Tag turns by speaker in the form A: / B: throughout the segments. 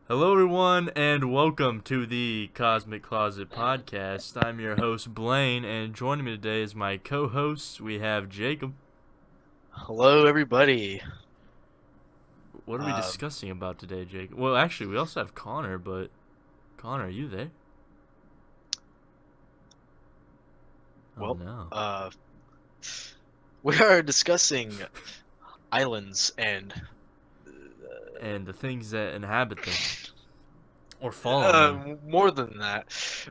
A: Hello, everyone, and welcome to the Cosmic Closet Podcast. I'm your host, Blaine, and joining me today is my co-hosts. We have Jacob.
B: Hello, everybody.
A: What are we
B: Um,
A: discussing about today, Jacob? Well, actually, we also have Connor, but Connor, are you there? Oh,
B: well,
A: no.
B: uh, we are discussing islands and
A: And the things that inhabit them, or fall on them.
B: more than that,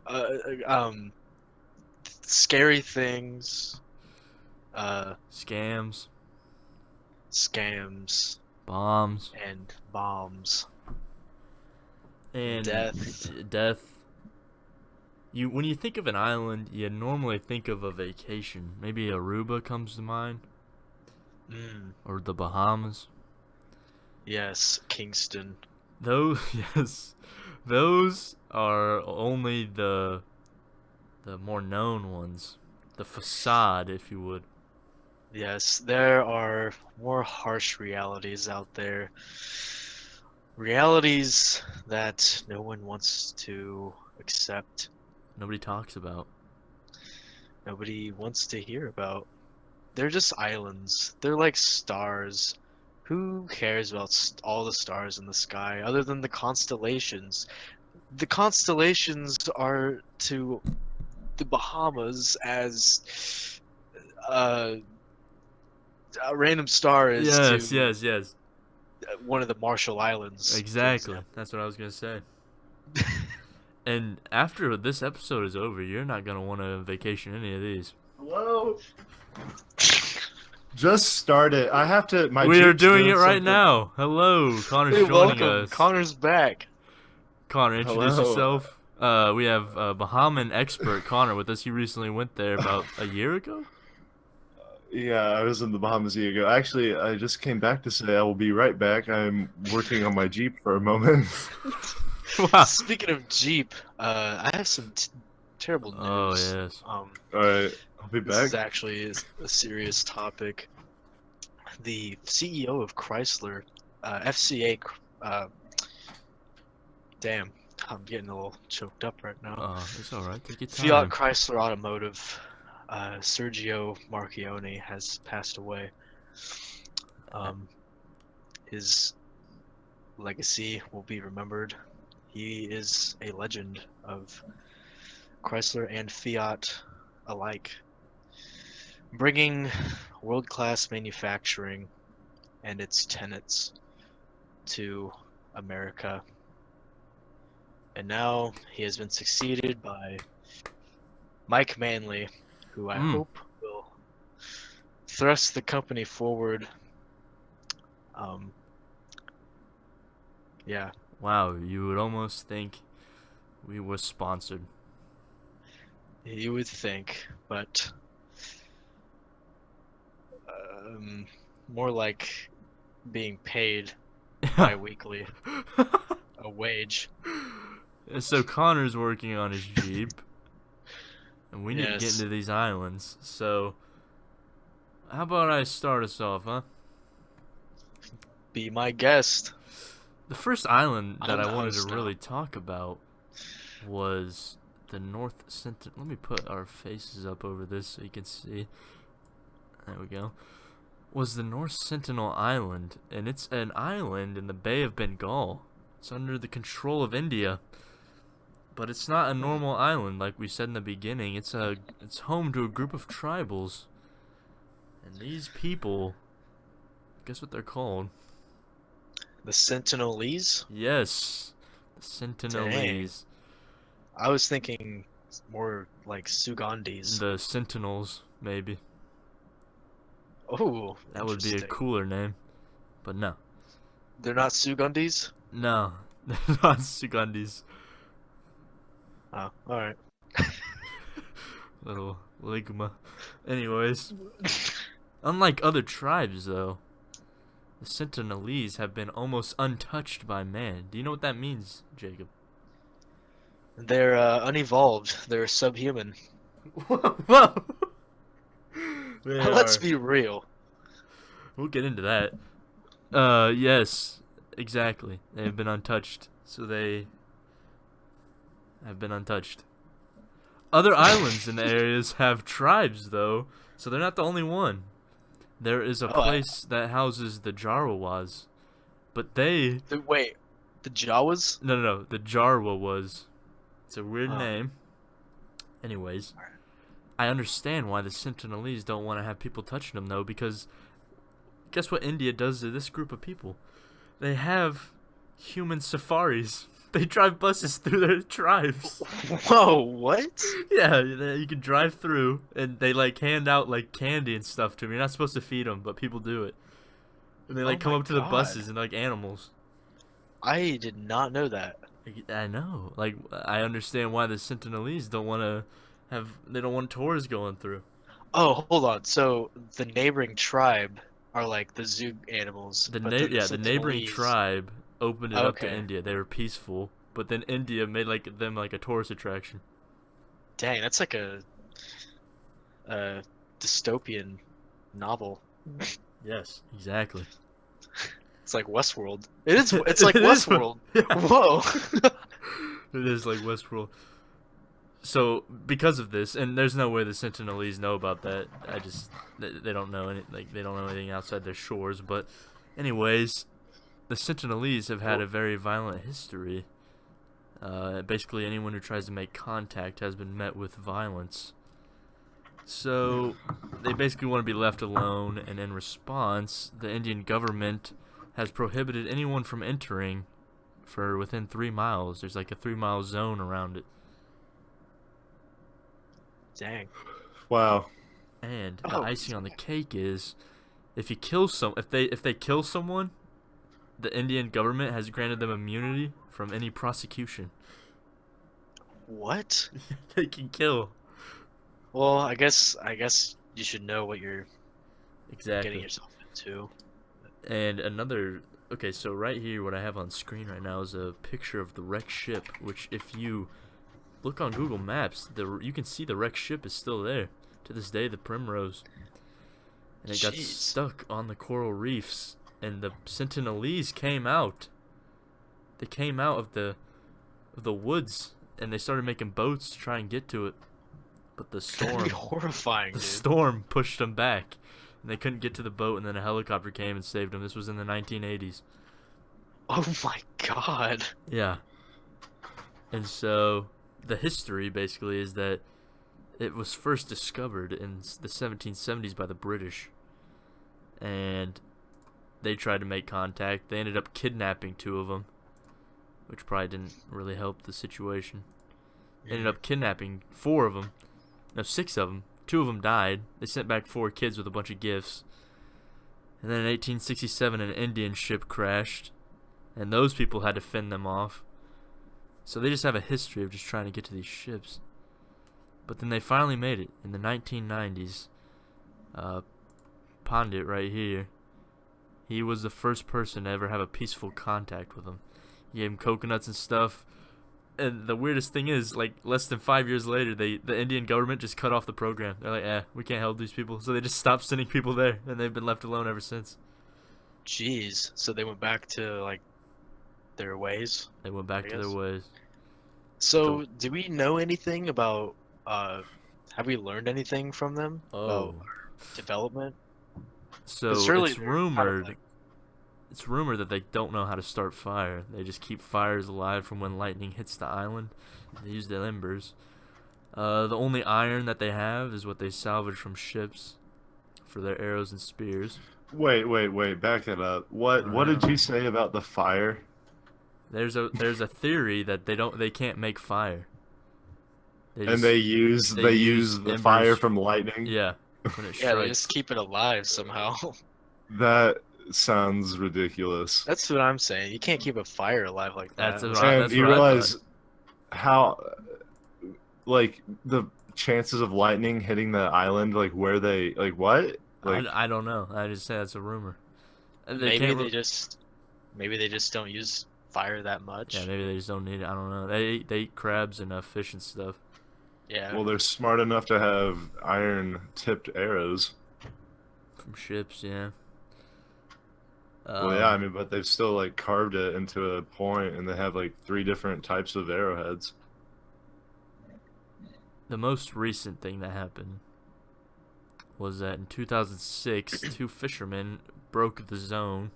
B: uh, um, scary things, uh,
A: Scams,
B: scams,
A: bombs,
B: and bombs,
A: and
B: death.
A: death. When you think of an island, you normally think of a vacation. Maybe Aruba comes to mind,
B: Mm,
A: or the Bahamas.
B: yes, Kingston.
A: Those yes, those are only the more known ones, the facade, if you would.
B: Yes, there are more harsh realities out there. Realities that no one wants to accept.
A: Nobody talks about.
B: Nobody wants to hear about. They're just islands. They're like stars. Who cares about all the stars in the sky other than the constellations? The constellations are to the Bahamas as uh, a random star is
A: Yes,
B: to
A: yes, yes.
B: one of the Marshall Islands, for
A: Exactly.
B: example.
A: That's what I was gonna say. And after this episode is over, you're not gonna want to vacation any of these.
C: Hello? Just start it. I have to. My
A: We are
C: Jeep's
A: doing it right
C: something.
A: now. Hello, Connor's
B: Hey,
A: joining
B: welcome.
A: us.
B: Connor's back.
A: Connor, introduce
C: Hello.
A: yourself. We have Bahamian expert Connor with us. He recently went there about a year ago.
C: Yeah, I was in the Bahamas a year ago. Actually, I just came back to say I will be right back. I'm working on my Jeep for a moment.
A: Wow.
B: Speaking of Jeep, I have some terrible
A: Oh
B: news.
A: yes.
C: All right, I'll be
B: This is
C: back.
B: actually a serious topic. The CEO of Chrysler, FCA, damn, I'm getting a little choked up right now.
A: It's all right. Take your
B: Fiat
A: time.
B: Chrysler Automotive, Sergio Marchionne has passed away. His legacy will be remembered. He is a legend of Chrysler and Fiat alike, bringing world-class manufacturing and its tenets to America. And now he has been succeeded by Mike Manley, who I hope will thrust the company forward. Yeah.
A: Wow, you would almost think we were sponsored.
B: You would think, but more like being paid bi-weekly, a wage.
A: So Connor's working on his Jeep, and we need to get
B: Yes.
A: into these islands. So, how about I start us off, huh?
B: Be my guest.
A: The first island that
B: I'm
A: I
B: the
A: wanted to
B: host now.
A: really talk about was the North Sentinel. Let me put our faces up over this so you can see. There we go. Was the North Sentinel Island, and it's an island in the Bay of Bengal. It's under the control of India. But it's not a normal island like we said in the beginning. It's home to a group of tribals. And these people, guess what they're called?
B: The Sentinelese?
A: Yes, the Sentinelese.
B: I was thinking more like Sugandis.
A: The Sentinels, maybe.
B: Oh,
A: That would be a
B: interesting.
A: cooler name. But no.
B: They're not Sugandis?
A: No, they're not Sugandis.
B: Oh, alright.
A: Little ligma. Anyways, unlike other tribes, though, the Sentinelese have been almost untouched by man. Do you know what that means, Jacob?
B: They're unevolved. They're subhuman.
A: Whoa!
B: Let's be real.
A: We'll get into that. Yes, Exactly. They have been untouched. So they have been untouched. Other islands in the areas have tribes, though, so they're not the only one. There is a
B: Oh,
A: place that houses the Jarwawas, but they...
B: wait, the Jawas?
A: No, the Jarwawas. It's a weird
B: Huh.
A: name. Anyways, I understand why the Sentinelese don't want to have people touching them, though, because guess what India does to this group of people? They have human safaris. They drive buses through their tribes.
B: Whoa, what?
A: Yeah, you can drive through, and they like hand out like candy and stuff to them. You're not supposed to feed them, but people do it. And they like
B: Oh
A: come
B: my
A: up to the
B: God.
A: buses and like animals.
B: I did not know that.
A: I know. Like I understand why the Sentinelese don't want to they don't want tours going through.
B: Oh, hold on. So the neighboring tribe are like the zoo animals.
A: The
B: but then
A: the neighboring
B: Sentinelese-
A: tribe opened it up to
B: Okay.
A: India. They were peaceful, but then India made like them like a tourist attraction.
B: Dang, that's like a dystopian novel.
A: Yes, exactly.
B: It's like Westworld. It is. It's like
A: It is
B: Westworld.
A: Yeah.
B: Whoa.
A: It is like Westworld. So because of this, and there's no way the Sentinelese know about that. They don't know they don't know anything outside their shores. But anyways, the Sentinelese have had a very violent history. Basically, anyone who tries to make contact has been met with violence. So they basically want to be left alone, and in response, the Indian government has prohibited anyone from entering for within 3 miles. There's like a 3-mile zone around it.
B: Dang.
C: Wow.
A: And the
B: Oh,
A: icing on the cake is, if you kill if they kill someone, the Indian government has granted them immunity from any prosecution.
B: What?
A: They can kill.
B: Well, I guess you should know what you're
A: Exactly.
B: getting yourself into.
A: And another, okay, so right here, what I have on screen right now is a picture of the wrecked ship, which if you look on Google Maps, you can see the wrecked ship is still there. To this day, the Primrose. And it got
B: Jeez.
A: stuck on the coral reefs, and the Sentinelese came out. They came out of the woods, and they started making boats to try and get to it. But the
B: That'd be
A: storm,
B: horrifying,
A: the
B: dude.
A: storm pushed them back, and they couldn't get to the boat, and then a helicopter came and saved them. This was in the 1980s.
B: Oh my God.
A: Yeah. And so the history basically is that it was first discovered in the 1770s by the British, and they tried to make contact. They ended up kidnapping 2 of them, which probably didn't really help the situation. They ended up kidnapping 4 of them. No, 6 of them. 2 of them died. They sent back 4 kids with a bunch of gifts. And then in 1867, an Indian ship crashed, and those people had to fend them off. So they just have a history of just trying to get to these ships. But then they finally made it in the 1990s. Pandit right here, he was the first person to ever have a peaceful contact with them. He gave him coconuts and stuff. And the weirdest thing is, like, less than 5 years later, the Indian government just cut off the program. They're like, we can't help these people. So they just stopped sending people there, and they've been left alone ever since.
B: Jeez. So they went back to like their ways.
A: They went back
B: I
A: to their
B: guess.
A: ways.
B: So do we know anything about? Have we learned anything from them about development?
A: So
B: surely
A: it's
B: they're kind of
A: rumored.
B: like-
A: It's rumored that they don't know how to start fire. They just keep fires alive from when lightning hits the island. They use the embers. The only iron that they have is what they salvage from ships for their arrows and spears.
C: Wait, back it up. What did you say about the fire?
A: There's a theory that they can't make fire.
C: And they use
A: they use
C: the
A: embers.
C: fire from lightning?
A: Yeah, when it
B: Yeah, they
A: strikes.
B: just keep it alive somehow.
C: That sounds ridiculous.
B: That's what I'm saying. You can't keep a fire alive like that.
A: That's a-
C: And
A: that's
C: you
A: what I
C: realize how, like, the chances of lightning hitting the island, like, where they, like, what? Like,
A: I don't know. I just say that's a rumor.
B: maybe
A: can't
B: they
A: re-
B: just don't use fire that much.
A: Yeah, maybe they just don't need it. I don't know. They eat crabs and fish and stuff.
B: Yeah.
C: well, they're smart enough to have iron-tipped arrows.
A: From ships, yeah.
C: Well, yeah, I mean, but they've still like carved it into a point, and they have like 3 different types of arrowheads.
A: The most recent thing that happened was that in 2006, 2 fishermen broke the zone,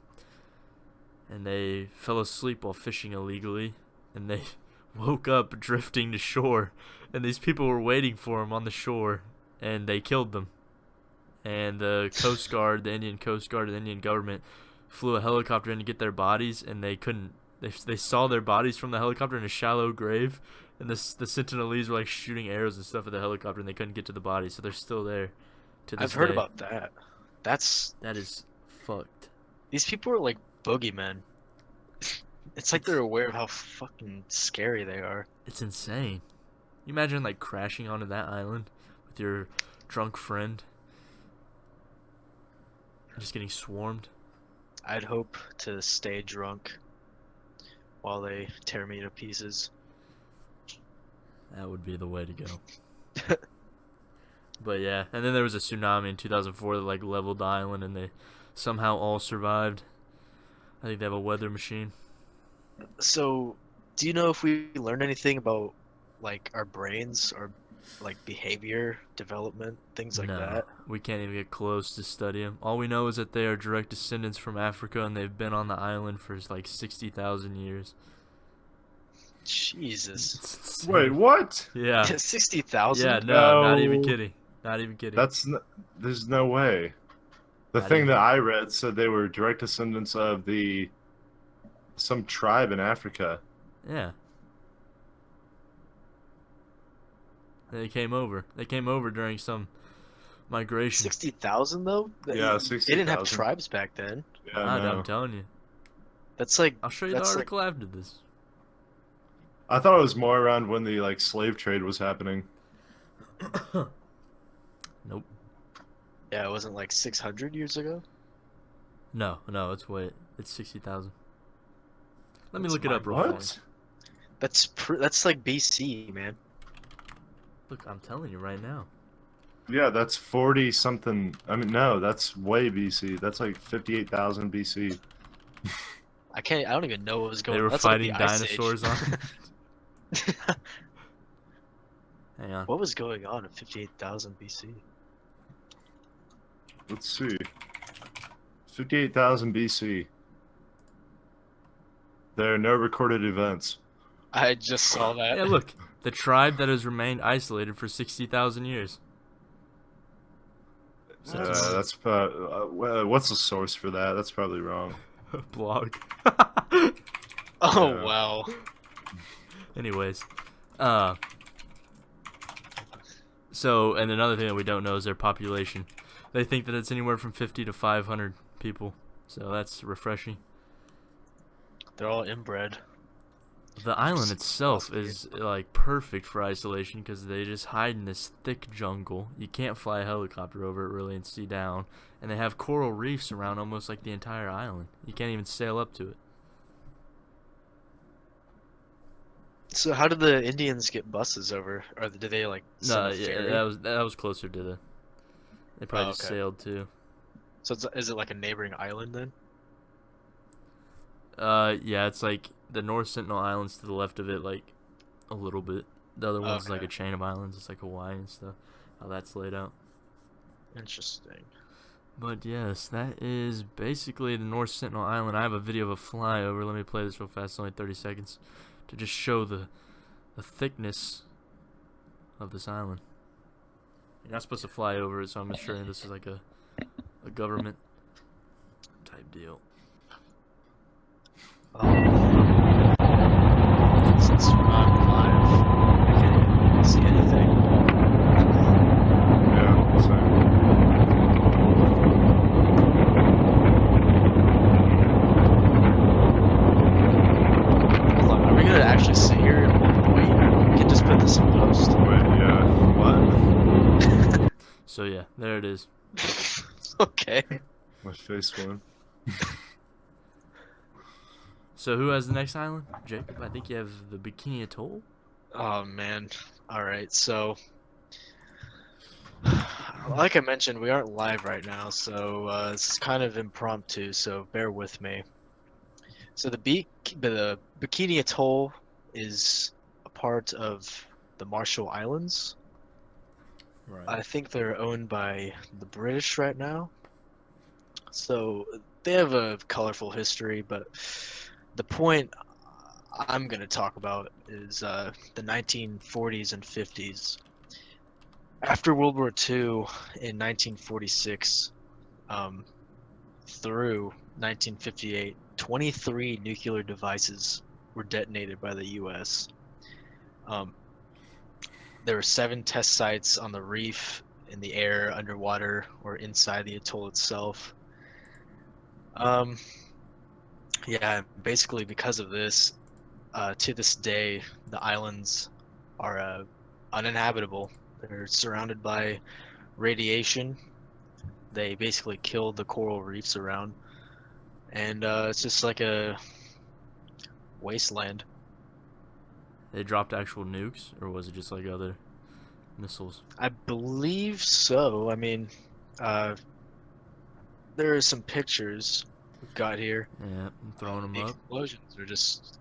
A: and they fell asleep while fishing illegally, and they woke up drifting to shore, and these people were waiting for them on the shore, and they killed them. And the Coast Guard, the Indian Coast Guard, the Indian government flew a helicopter in to get their bodies, and they couldn't. They saw their bodies from the helicopter in a shallow grave, and the Sentinelese were like shooting arrows and stuff at the helicopter, and they couldn't get to the bodies, so they're still there to this
B: I've heard
A: day.
B: about that.
A: That is fucked.
B: These people are like boogeymen. It's like they're aware of how fucking scary they are.
A: It's insane. You imagine like crashing onto that island with your drunk friend, just getting swarmed.
B: I'd hope to stay drunk while they tear me to pieces.
A: That would be the way to go. But yeah, and then there was a tsunami in 2004 that like leveled the island, and they somehow all survived. I think they have a weather machine.
B: So, do you know if we learned anything about like our brains or like behavior development, things like
A: No,
B: that?
A: we can't even get close to study them. All we know is that they are direct descendants from Africa, and they've been on the island for like 60,000 years.
B: Jesus.
A: It's insane.
C: Wait, what?
A: Yeah.
B: 60,000?
A: Yeah, no, not even
C: No.
A: kidding. Not even kidding.
C: There's no way. The
A: Not
C: thing
A: even-
C: that I read said they were direct descendants of some tribe in Africa.
A: Yeah. They came over. They came over during some migration.
B: 60,000 though?
C: Yeah,
B: They didn't have
C: 60,000.
B: tribes back then.
C: Yeah,
A: I'm
C: no.
A: telling you.
B: That's like
A: I'll show you the
B: that's like
A: article after this.
C: I thought it was more around when the like slave trade was happening.
A: Nope.
B: yeah, it wasn't like 600 years ago.
A: No, it's 60,000. Let me
B: That's
A: look it up real fast.
C: What?
B: That's like BC, man.
A: Look, I'm telling you right now.
C: Yeah, that's 40 something. I mean, no, that's way BC. That's like 58,000 BC.
B: I don't even know what was going
A: They
B: on.
A: were
B: That's like
A: fighting
B: the Ice Age.
A: dinosaurs on. Hang on.
B: What was going on in 58,000 BC?
C: Let's see. 58,000 BC. There are no recorded events.
B: I just saw that.
A: Yeah, look. The tribe that has remained isolated for 60,000 years. So it's
C: That's what's the source for that? That's probably wrong.
A: a blog.
B: Oh
C: Yeah.
B: wow.
A: Anyways, so, and another thing that we don't know is their population. They think that it's anywhere from 50 to 500 people, so that's refreshing.
B: They're all inbred.
A: The island itself is like perfect for isolation because they just hide in this thick jungle. You can't fly a helicopter over it really and see down, and they have coral reefs around almost like the entire island. You can't even sail up to it.
B: So how did the Indians get buses over? Or did they like send
A: No,
B: a
A: yeah,
B: ferry?
A: that was closer to the. They probably
B: Oh,
A: just
B: okay.
A: sailed too.
B: So is it like a neighboring island then?
A: Yeah, it's like the North Sentinel Islands to the left of it, like a little bit. The other one's like a
B: Okay.
A: chain of islands. It's like Hawaii and stuff. How that's laid out.
B: Interesting.
A: But yes, that is basically the North Sentinel Island. I have a video of a flyover. Let me play this real fast. It's only 30 seconds to just show the thickness of this island. You're not supposed to fly over it, so I'm sure this is like a government type deal.
B: Since we're not live, I can't see anything.
C: Yeah, so
B: Hold on, are we gonna actually sit here and wait? We can just put this in post.
C: wait, yeah, what?
A: So yeah, there it is.
B: Okay.
C: My face went.
A: So who has the next island? Jacob, I think you have the Bikini Atoll.
B: Oh man. Alright, so Like I mentioned, we aren't live right now, so this is kind of impromptu, so bear with me. So the Bikini Atoll is a part of the Marshall Islands.
A: Right.
B: I think they're owned by the British right now. So they have a colorful history, but the point I'm going to talk about is the 1940s and 50s. After World War II in 1946 through 1958, 23 nuclear devices were detonated by the US. Um, there were 7 test sites on the reef, in the air, underwater, or inside the atoll itself. Yeah, basically because of this, to this day, the islands are uninhabitable. They're surrounded by radiation. They basically killed the coral reefs around, and it's just like a wasteland.
A: They dropped actual nukes, or was it just like other missiles?
B: I believe so. I mean, uh, there are some pictures we've got here.
A: Yeah, I'm throwing them
B: The
A: up.
B: explosions are just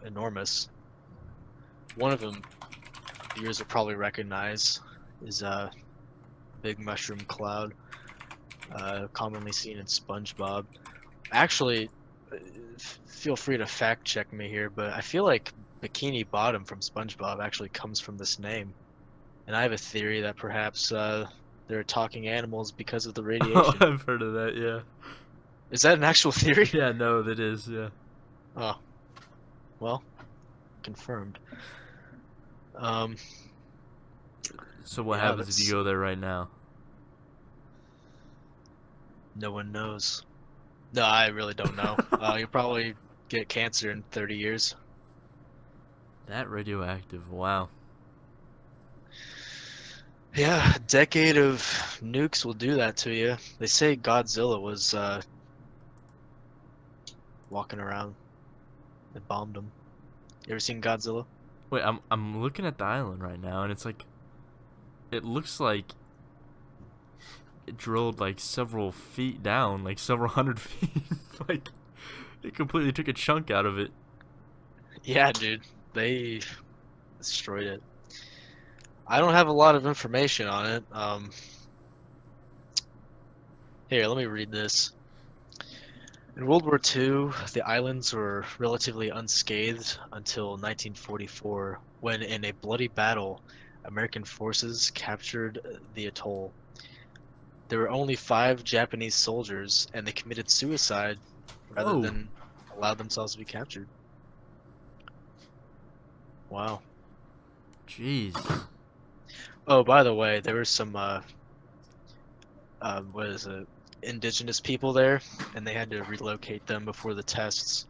B: enormous. One of them, viewers will probably recognize, is a big mushroom cloud, commonly seen in SpongeBob. Actually, feel free to fact check me here, but I feel like Bikini Bottom from SpongeBob actually comes from this name. And I have a theory that perhaps they're talking animals because of the
A: Oh,
B: radiation.
A: I've heard of that. Yeah.
B: Is that an actual theory?
A: Yeah, no, that is. Yeah.
B: Oh, well, confirmed. Um,
A: So what
B: Yeah,
A: happens if you
B: that's-
A: go there right now?
B: no one knows. No, I really don't know. You'll probably get cancer in 30 years.
A: That radioactive. Wow.
B: Yeah, a decade of nukes will do that to you. They say Godzilla was walking around. They bombed him. You ever seen Godzilla?
A: Wait, I'm looking at the island right now, and it's like, it looks like it drilled like several feet down, like several hundred feet. Like, it completely took a chunk out of it.
B: Yeah, dude. They destroyed it. I don't have a lot of information on it. Here, let me read this. In World War II, the islands were relatively unscathed until 1944, when in a bloody battle, American forces captured the atoll. There were only 5 Japanese soldiers, and they committed suicide rather
A: Whoa.
B: than allow themselves to be captured. Wow.
A: Jeez.
B: Oh, by the way, there were some what is it? Indigenous people there, and they had to relocate them before the tests.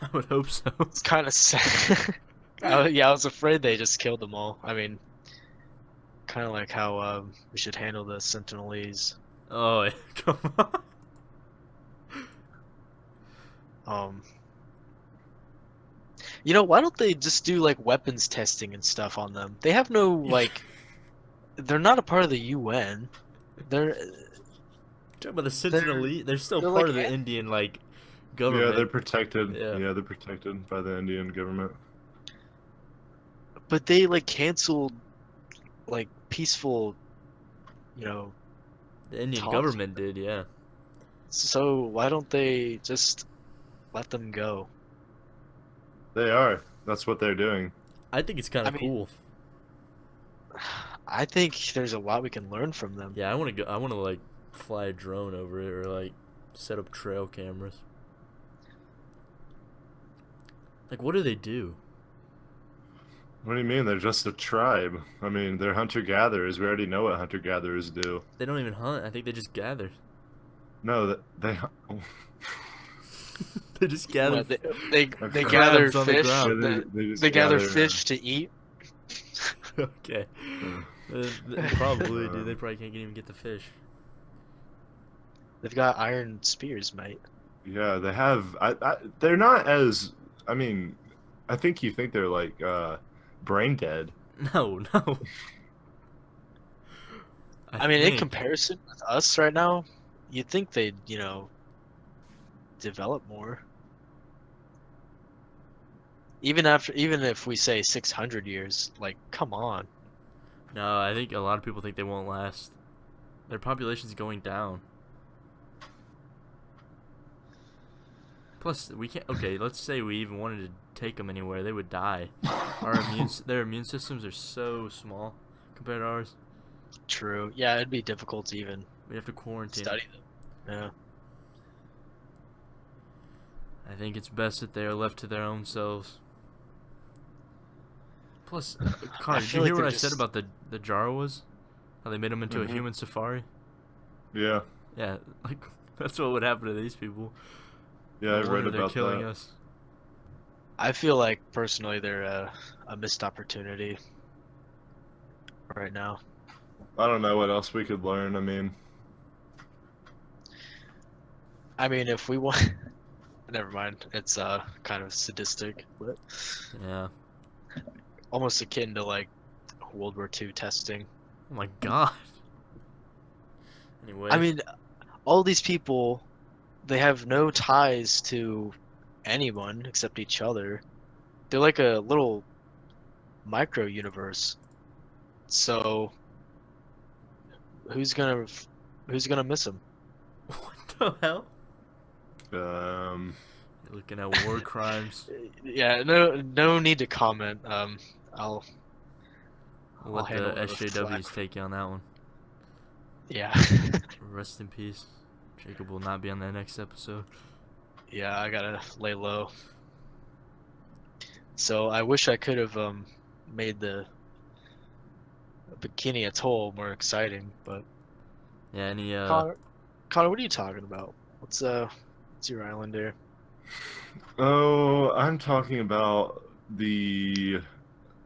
A: I would hope so.
B: It's kind of sad. Yeah, I was afraid they just killed them all. I mean, kind of like how we should handle the Sentinelese.
A: Oh, come on.
B: You know, why don't they just do like weapons testing and stuff on them? They have no like, they're not a part of the UN. They're
A: Talking about the Sentinel, they're still
B: they're
A: part
B: like
A: of the
B: an-
A: Indian like government.
C: Yeah, they're protected.
A: Yeah.
C: Yeah, they're protected by the Indian government.
B: but they like canceled like peaceful, you know.
A: The Indian
B: talks
A: government did, yeah.
B: So why don't they just let them go?
C: They are. That's what they're doing.
A: I think it's kind
B: I
A: of
B: mean-
A: cool.
B: I think there's a lot we can learn from them.
A: Yeah, I want to go. I want to like fly a drone over it or like set up trail cameras. Like, what do they do?
C: What do you mean? They're just a tribe. I mean, they're hunter-gatherers. We already know what hunter-gatherers do.
A: They don't even hunt. I think they just gather.
C: No, they.
A: They just gather.
B: What, they
C: Crabs
B: gather
A: on the
B: fish.
A: ground.
C: Yeah,
B: They,
C: just
B: they gather
C: gather,
B: fish to eat.
A: Okay. They probably do. They probably can't even get the fish.
B: They've got iron spears, mate.
C: Yeah, they have. They're not as. I mean, I think you think they're like brain dead.
A: No, no.
B: I mean, in
A: think.
B: comparison with us right now, you'd think they'd, develop more. Even if we say 600 years, like, come on.
A: No, I think a lot of people think they won't last. Their population's going down. Plus, we can't. Okay, let's say we even wanted to take them anywhere, they would die. Their immune systems are so small compared to ours.
B: True. Yeah, it'd be difficult to even
A: We have to quarantine.
B: study them. Yeah.
A: I think it's best that they are left to their own selves. Plus, Connor, did you
B: feel like
A: hear what
B: they're
A: I said
B: just-
A: about the Jawas? How they made them into a human safari?
C: Yeah,
A: Yeah, like that's what would happen to these people.
C: yeah,
A: No
C: I read
A: wonder they're
C: about
A: killing
C: that.
A: us.
B: I feel like personally they're a missed opportunity right now.
C: I don't know what else we could learn.
B: I mean, if we want, never mind. It's kind of sadistic, but
A: Yeah.
B: almost akin to like World War II testing.
A: Oh my god. Anyway.
B: I mean, all these people, they have no ties to anyone except each other. They're like a little micro universe. So who's gonna miss them?
A: what the hell?
C: You're
A: You're looking at war crimes.
B: Yeah, no need to comment. I'll
A: We'll let
B: handle
A: the
B: it with
A: SJWs
B: flack.
A: take you on that one.
B: Yeah.
A: Rest in peace. Jacob will not be on the next episode.
B: Yeah, I gotta lay low. So I wish I could have made the Bikini Atoll more exciting, but
A: Yeah, any
B: Connor, what are you talking about? What's your island there?
C: Oh, I'm talking about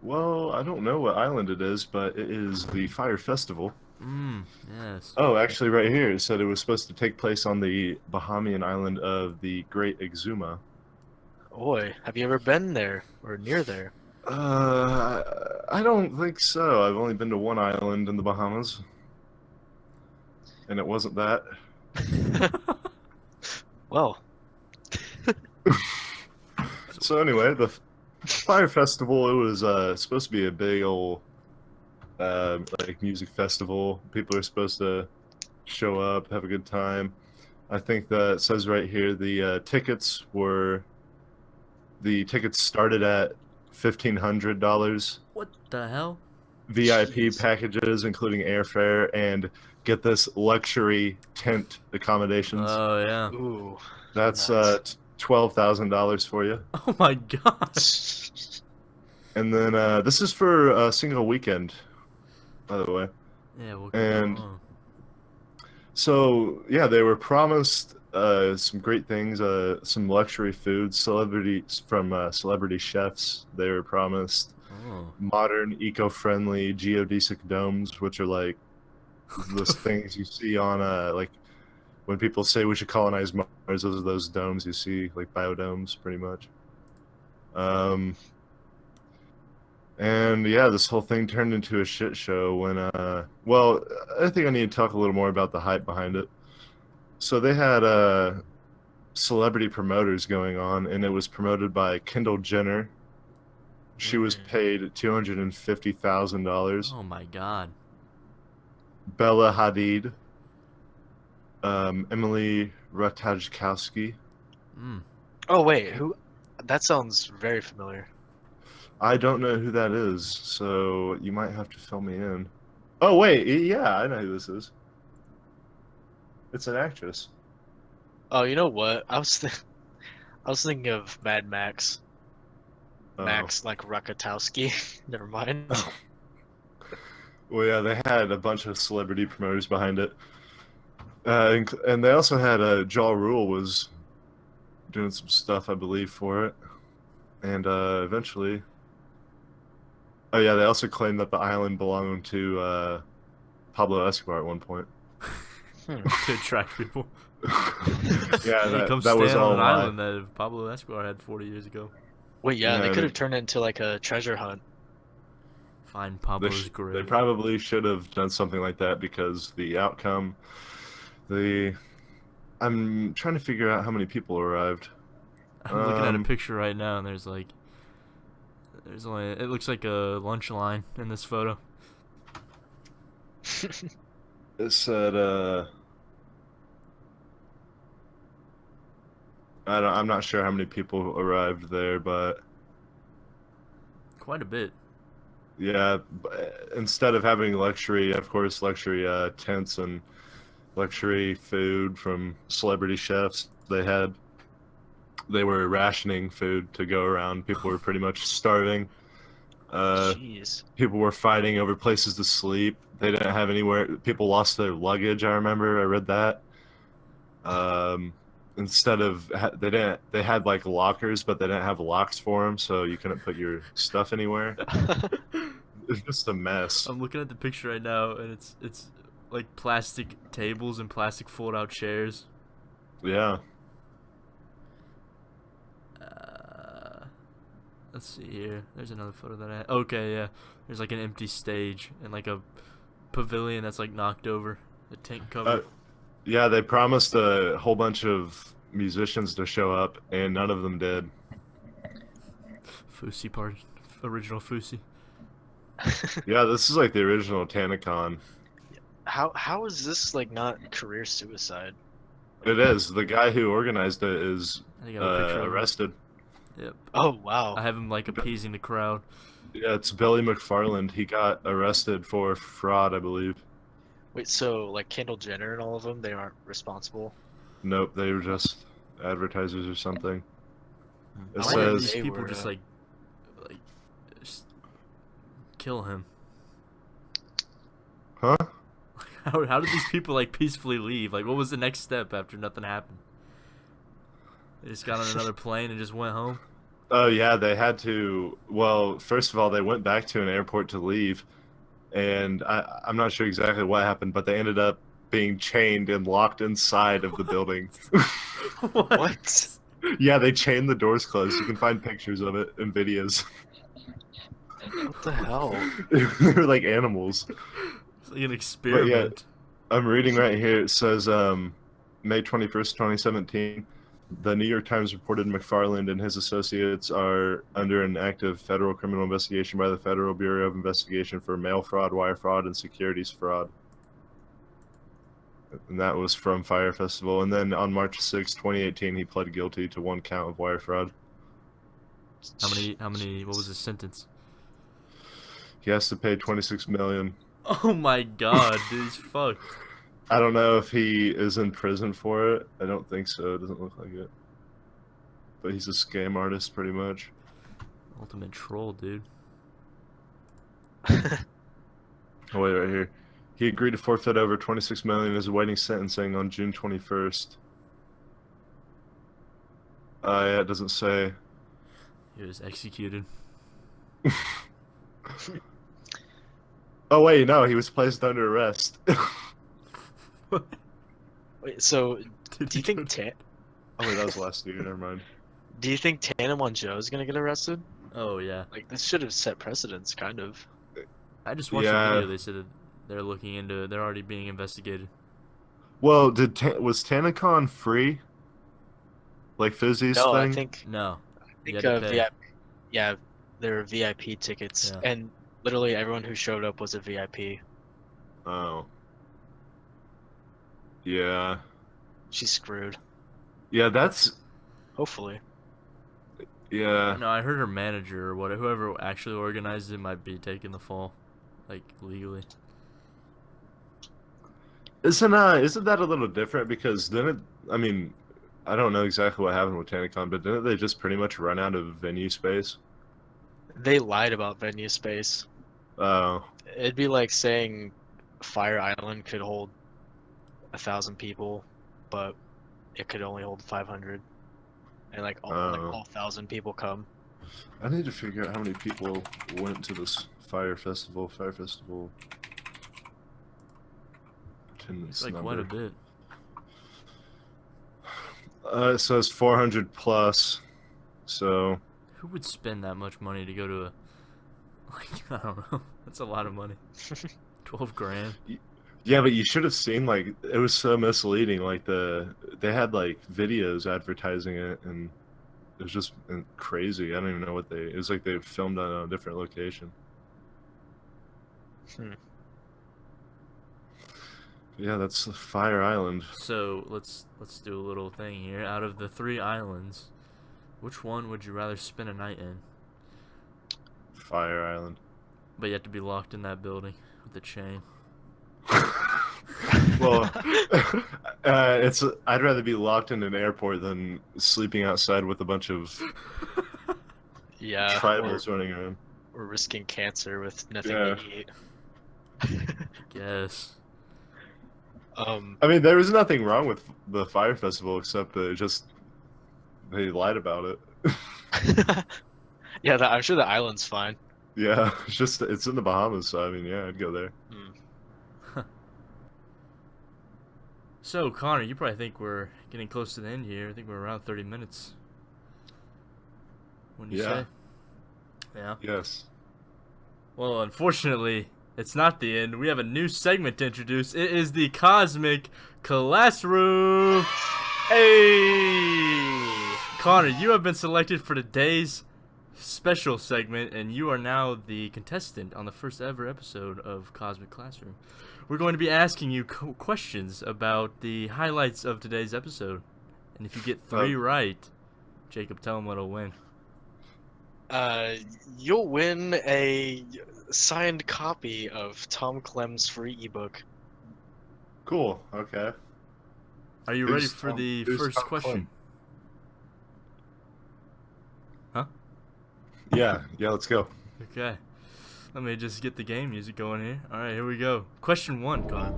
C: well, I don't know what island it is, but it is the Fire Festival.
A: yes.
C: Oh, actually, right here it said it was supposed to take place on the Bahamian island of the Great Exuma.
B: Oi, have you ever been there or near there?
C: I don't think so. I've only been to one island in the Bahamas, and it wasn't that.
B: Well,
C: So anyway, the Fire Festival, it was supposed to be a big old like music festival. People are supposed to show up, have a good time. I think that it says right here the tickets started at $1,500.
A: What the hell?
C: VIP
B: Jeez.
C: packages including airfare and get this luxury tent accommodations.
A: Oh yeah.
B: ooh,
C: That's
B: nuts.
C: $12,000 for you.
A: Oh my god.
C: And then this is for a single weekend, by the way.
A: Yeah, we'll
C: And so yeah, they were promised some great things, some luxury foods, celebrities from celebrity chefs. They were promised modern, eco-friendly geodesic domes, which are like those things you see on like when people say we should colonize Mars. Those are those domes you see, like biodomes, pretty much. And yeah, this whole thing turned into a shit show when well, I think I need to talk a little more about the hype behind it. So they had celebrity promoters going on, and it was promoted by Kendall Jenner. She was paid $250,000.
A: Oh my god.
C: Bella Hadid, Emily Ratajkowski.
B: Oh wait, who? That sounds very familiar.
C: I don't know who that is, so you might have to fill me in. Oh wait, yeah, I know who this is. It's an actress.
B: Oh, you know what? I was thinking of Mad Max.
C: Oh.
B: Max like Rakatowski. Never mind.
C: Well, yeah, they had a bunch of celebrity promoters behind it, and they also had Ja Rule was doing some stuff, I believe, for it, and eventually. Oh yeah, they also claimed that the island belonged to Pablo Escobar at one point.
A: To attract people.
C: Yeah,
A: Hey, come
C: that was
A: stand
C: all
A: on an
C: a lie.
A: island that Pablo Escobar had 40 years ago.
B: Wait, yeah, they
C: Yeah,
B: could have turned it into like a treasure hunt.
A: Find
C: They,
A: Pablo's
C: sh- they
A: grave.
C: probably should have done something like that because the outcome, the I'm trying to figure out how many people arrived.
A: I'm looking at a
C: Um,
A: picture right now, and there's only, it looks like a lunch line in this photo.
C: it said I'm not sure how many people arrived there, but
A: Quite a bit.
C: yeah, instead of having luxury, of course, luxury tents and luxury food from celebrity chefs, they were rationing food to go around. People were pretty much starving.
B: Jeez.
C: People were fighting over places to sleep. They didn't have anywhere. People lost their luggage. I remember. I read that. Instead of they had like lockers, but they didn't have locks for them, so you couldn't put your stuff anywhere. It's just a mess.
A: I'm looking at the picture right now, and it's like plastic tables and plastic fold-out chairs.
C: Yeah.
A: Let's see here. There's another photo that I. Okay, yeah. There's like an empty stage and like a pavilion that's like knocked over, a tent cover.
C: Yeah, they promised a whole bunch of musicians to show up, and none of them did.
A: Fousey part, original Fousey.
C: Yeah, this is like the original TanaCon.
B: How is this like not career suicide?
C: It is. The guy who organized it is
A: I think I have a picture of him.
C: arrested.
A: Yep.
B: Oh wow.
A: I have him like appeasing the crowd.
C: Yeah, it's Billy McFarland. He got arrested for fraud, I believe.
B: Wait, so like Kendall Jenner and all of them, they aren't responsible?
C: Nope, they were just advertisers or something. It
A: Why did
C: says
A: these people
B: were,
A: just just kill him?
C: Huh?
A: How did these people like peacefully leave? Like, what was the next step after nothing happened? They just got on another plane and just went home.
C: Oh yeah, they had to. Well, first of all, they went back to an airport to leave, and I'm not sure exactly what happened, but they ended up being chained and locked inside of the building.
B: What?
C: Yeah, they chained the doors closed. You can find pictures of it and videos.
B: What the hell?
C: They were like animals.
A: It's like an experiment.
C: I'm reading right here. It says May 21st, 2017. The New York Times reported McFarland and his associates are under an active federal criminal investigation by the Federal Bureau of Investigation for mail fraud, wire fraud, and securities fraud. And that was from Fire Festival. And then on March 6, 2018, he pled guilty to 1 count of wire fraud.
A: How many? What was his sentence?
C: He has to pay $26 million.
A: Oh my God, dude, he's fucked.
C: I don't know if he is in prison for it. I don't think so. It doesn't look like it. But he's a scam artist, pretty much.
A: Ultimate troll, dude.
C: Oh wait, right here. He agreed to forfeit over $26 million and is awaiting sentencing on June 21st. Yeah, it doesn't say.
A: He was executed.
C: Oh wait, no, he was placed under arrest.
B: Wait, so
A: Did
B: do you
A: he
B: think
C: Oh wait, that was last year. Never mind.
B: do you think Tana Mongeau is gonna get arrested?
A: Oh yeah.
B: Like this should have set precedents, kind of.
A: I just watched
C: Yeah.
A: the video. They said that they're looking into it. They're already being investigated.
C: Well, was TanaCon free? Like Fizzy's
B: No,
C: thing?
B: I think
A: No. You
B: think
A: had to pay.
B: VIP, yeah, there were VIP tickets,
A: Yeah.
B: and literally everyone who showed up was a VIP.
C: Oh. Yeah.
B: She's screwed.
C: Yeah, that's.
B: Hopefully.
C: Yeah.
A: No, I heard her manager or whatever, whoever actually organized it, might be taking the fall, like legally.
C: Isn't that a little different? Because then I mean, I don't know exactly what happened with TanaCon, but didn't they just pretty much run out of venue space?
B: They lied about venue space.
C: Oh.
B: It'd be like saying Fire Island could hold 1,000 people, but it could only hold 500, and like all 1,000 people come.
C: I need to figure out how many people went to this Fire Festival. Attendance
A: It's like
C: number.
A: quite a bit.
C: It says 400 plus. So
A: Who would spend that much money to go to Like, I don't know. That's a lot of money. 12 grand.
C: Yeah, but you should have seen, like, it was so misleading. Like, they had, like, videos advertising it, and it was just crazy. I don't even know what it was like they filmed on a different location. Yeah, that's Fire Island.
A: So let's do a little thing here. Out of the 3 islands, which one would you rather spend a night in?
C: Fire Island.
A: But you have to be locked in that building with a chain.
C: Well, I'd rather be locked in an airport than sleeping outside with a bunch of
B: Yeah,
C: tribals running around.
B: we're risking cancer with nothing
C: Yeah.
B: to eat.
A: Guess.
C: I mean, there was nothing wrong with the Fire Festival except that they lied about it.
B: Yeah, I'm sure the island's fine.
C: Yeah, it's in the Bahamas, so I mean, yeah, I'd go there.
A: So, Connor, you probably think we're getting close to the end here. I think we're around 30 minutes. Wouldn't you
C: Yeah.
A: say? Yeah.
C: Yes.
A: Well, unfortunately, it's not the end. We have a new segment to introduce. It is the Cosmic Classroom.
B: Hey!
A: Connor, you have been selected for today's special segment, and you are now the contestant on the first ever episode of Cosmic Classroom. We're going to be asking you questions about the highlights of today's episode. And if you get 3 right, Jacob, tell him what'll win.
B: You'll win a signed copy of Tom Clem's free ebook.
C: Cool. Okay.
A: Are you ready for the first
C: Tom
A: question?
C: Clem?
A: Huh?
C: Yeah. Let's go.
A: Okay. Let me just get the game music going here. Alright, here we go. Question 1, Connor.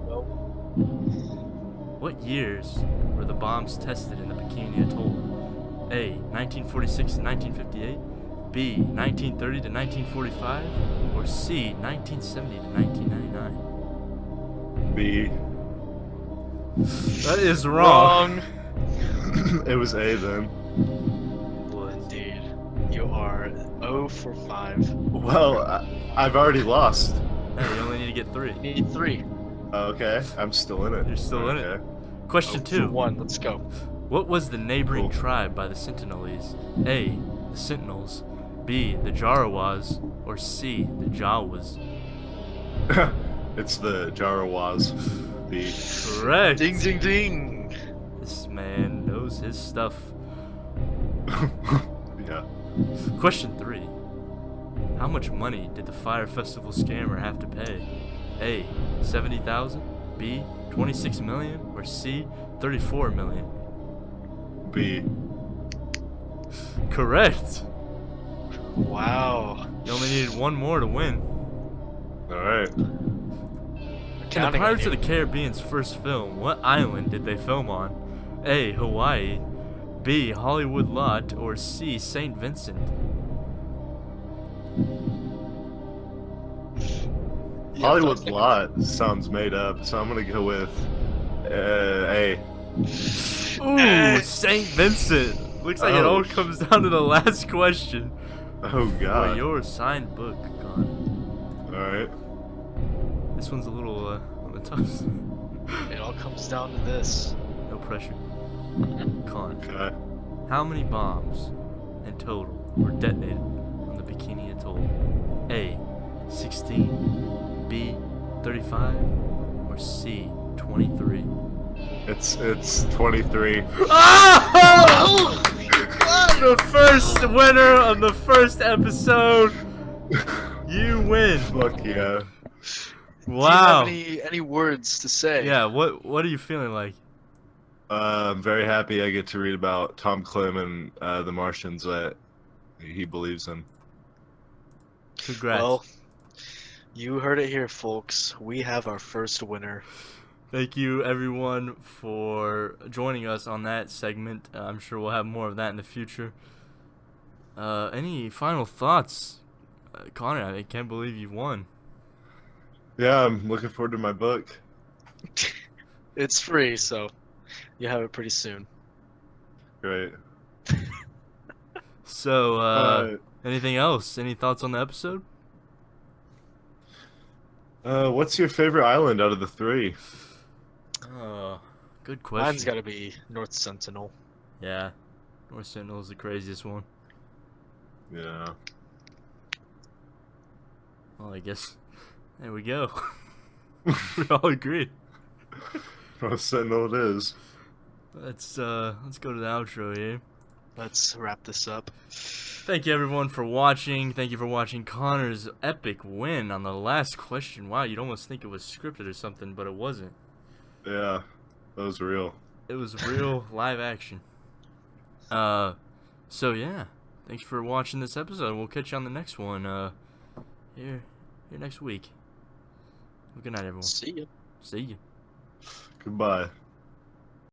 A: What years were the bombs tested in the Bikini Atoll? A. 1946 to 1958, B. 1930 to 1945, or C. 1970 to 1999?
C: B.
A: That is wrong.
C: It was A then.
B: Indeed. You are 0 for 5.
C: Well, I've already lost.
A: Hey, you only need to get 3.
B: You need 3.
C: Okay, I'm still in it.
A: You're still in it. Question 2.
B: 1, let's go.
A: What was the neighboring
C: Cool.
A: tribe by the Sentinelese? A. The Sentinels, B. The Jarawas, or C. The Jawas?
C: It's the Jarawaz. B.
A: Correct.
B: Ding, ding, ding!
A: This man knows his stuff.
C: Yeah.
A: Question 3. How much money did the Fire Festival scammer have to pay? A. 70,000, B. 26 million, or C. 34 million?
C: B.
A: Correct.
B: Wow.
A: You only needed 1 more to win.
C: Alright.
A: In the
B: Counting on
A: Pirates of
B: you.
A: the Caribbean's first film, what island did they film on? A. Hawaii, B. Hollywood Lot, or C. St. Vincent?
B: Yeah,
C: Hollywood
B: sounds like-
C: Lot sounds made up, so I'm gonna go with A.
A: Ooh, St. Vincent. Looks like it
C: Oh,
A: all comes down to the last question.
C: Oh
A: For
C: god.
A: your signed book, Con.
C: Alright.
A: This one's a little on the tough side.
B: It all comes down to this.
A: No pressure. Con.
C: Okay.
A: How many bombs in total were detonated on the Bikini Atoll? A. 16, B. 35, or C. 23?
C: It's 23.
A: Oh! The first winner of the first episode. You win.
C: Fuck yeah.
A: Wow.
B: Do you have any words to say?
A: Yeah, what are you feeling like?
C: I'm very happy I get to read about Tom Clem and the Martians that he believes in.
A: Congrats.
B: Well, you heard it here, folks. We have our first winner.
A: Thank you, everyone, for joining us on that segment. I'm sure we'll have more of that in the future. Any final thoughts? Connor, I can't believe you won.
C: Yeah, I'm looking forward to my book.
B: It's free, so you have it pretty soon.
C: Great.
A: So, anything else? Any thoughts on the episode?
C: What's your favorite island out of the three?
A: Oh, good
B: Mine's
A: question.
B: got to be North Sentinel.
A: Yeah, North Sentinel is the craziest one.
C: Yeah.
A: Well, I guess there we go. We all agree.
C: North Sentinel it is.
A: Let's go to the outro here.
B: Let's wrap this up.
A: Thank you everyone for watching. Thank you for watching Connor's epic win on the last question. Wow, you'd almost think it was scripted or something, but it wasn't.
C: Yeah, that was real.
A: It was real live action. So yeah, thanks for watching this episode. We'll catch you on the next one. Here next week. Good night, everyone.
B: See ya.
A: See you.
C: Goodbye.